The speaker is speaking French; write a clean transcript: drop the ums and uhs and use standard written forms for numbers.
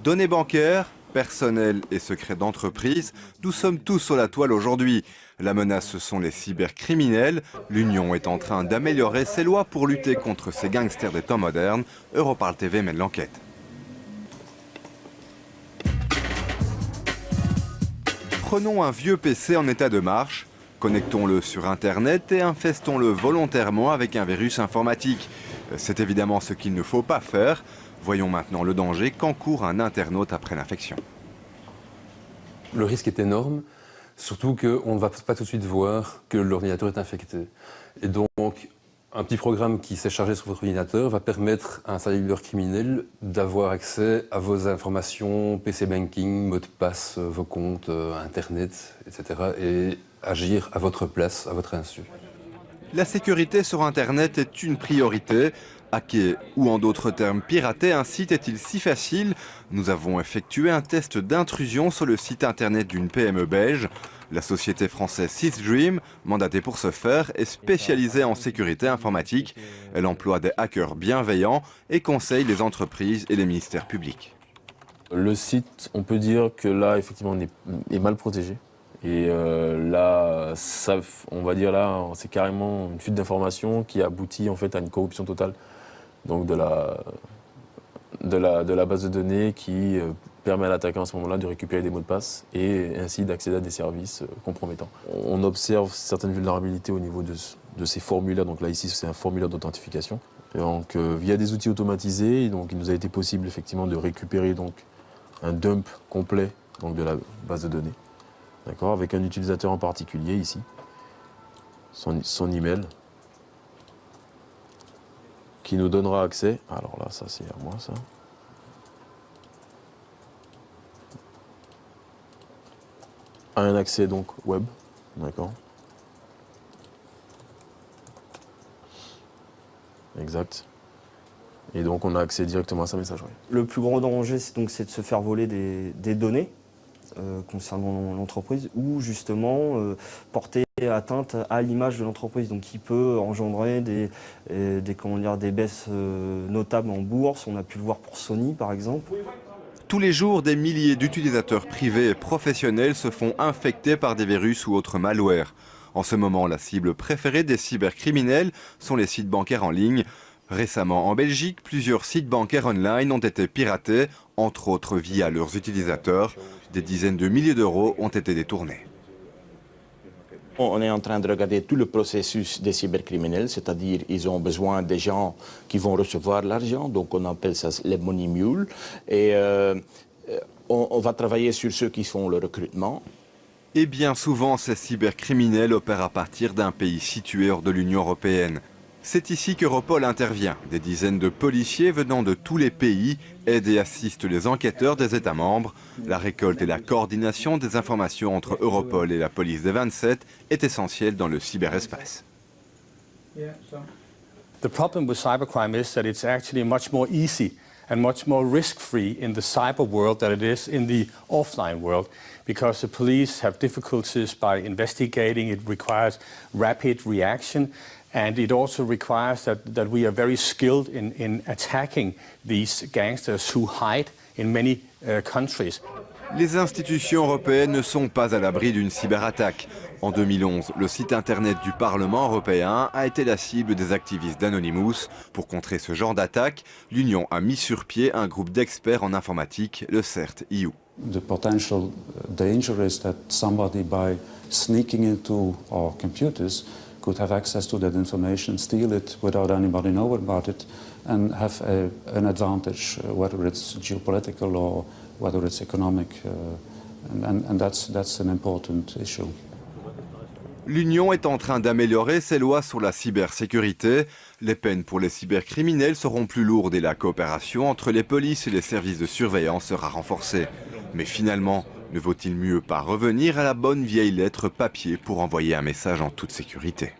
Données bancaires, personnel et secrets d'entreprise, nous sommes tous sur la toile aujourd'hui. La menace, ce sont les cybercriminels. L'Union est en train d'améliorer ses lois pour lutter contre ces gangsters des temps modernes. Europarl TV mène l'enquête. Prenons un vieux PC en état de marche, connectons-le sur Internet et infestons-le volontairement avec un virus informatique. C'est évidemment ce qu'il ne faut pas faire. Voyons maintenant le danger qu'encourt un internaute après l'infection. Le risque est énorme, surtout qu'on ne va pas tout de suite voir que l'ordinateur est infecté. Et donc, un petit programme qui s'est chargé sur votre ordinateur va permettre à un cybercriminel d'avoir accès à vos informations, PC banking, mot de passe, vos comptes, Internet, etc. et agir à votre place, à votre insu. La sécurité sur Internet est une priorité. Hacker ou en d'autres termes pirater un site est-il si facile? Nous avons effectué un test d'intrusion sur le site internet d'une PME belge. La société française SysDream, mandatée pour ce faire, est spécialisée en sécurité informatique. Elle emploie des hackers bienveillants et conseille les entreprises et les ministères publics. Le site, on peut dire que là, effectivement, on est mal protégé. Et là, on va dire là, c'est carrément une fuite d'informations qui aboutit en fait à une corruption totale. Donc de la base de données qui permet à l'attaquant à ce moment-là de récupérer des mots de passe et ainsi d'accéder à des services compromettants. On observe certaines vulnérabilités au niveau de ces formulaires. Donc là ici c'est un formulaire d'authentification. Donc via des outils automatisés, donc il nous a été possible effectivement de récupérer donc un dump complet donc de la base de données. D'accord, avec un utilisateur en particulier ici, son email, qui nous donnera accès, alors là ça c'est à moi ça, à un accès donc web, d'accord, exact, et donc on a accès directement à sa messagerie. Le plus gros danger c'est de se faire voler des données concernant l'entreprise ou justement porter atteinte à l'image de l'entreprise, donc qui peut engendrer des baisses notables en bourse. On a pu le voir pour Sony par exemple. Tous les jours, des milliers d'utilisateurs privés et professionnels se font infecter par des virus ou autres malwares. En ce moment, la cible préférée des cybercriminels sont les sites bancaires en ligne. Récemment, en Belgique, plusieurs sites bancaires online ont été piratés, entre autres via leurs utilisateurs. Des dizaines de milliers d'euros ont été détournés. On est en train de regarder tout le processus des cybercriminels, c'est-à-dire ils ont besoin des gens qui vont recevoir l'argent, donc on appelle ça les money mules. Et on va travailler sur ceux qui font le recrutement. Et bien souvent, ces cybercriminels opèrent à partir d'un pays situé hors de l'Union européenne. C'est ici qu'Europol intervient. Des dizaines de policiers venant de tous les pays aident et assistent les enquêteurs des États membres. La récolte et la coordination des informations entre Europol et la police des 27 est essentielle dans le cyberespace. The problem with cybercrime is that it's actually much more easy and much more risk-free in the cyber world than it is in the offline world, because the police have difficulties by investigating. It requires rapid reaction. And it also requires that we are very skilled in attacking these gangsters who hide in many countries. Les institutions européennes ne sont pas à l'abri d'une cyberattaque. En 2011, le site internet du Parlement européen a été la cible des activistes d'Anonymous. Pour contrer ce genre d'attaque, l'Union a mis sur pied un groupe d'experts en informatique, le CERT-EU. The potential danger is that somebody, by sneaking into our computers, could have access to that information, steal it without anybody knowing about it, and have an advantage, whether it's geopolitical or whether it's economic, and that's an important issue. L'Union est en train d'améliorer ses lois sur la cybersécurité. Les peines pour les cybercriminels seront plus lourdes et la coopération entre les polices et les services de surveillance sera renforcée. Mais finalement, ne vaut-il mieux pas revenir à la bonne vieille lettre papier pour envoyer un message en toute sécurité ?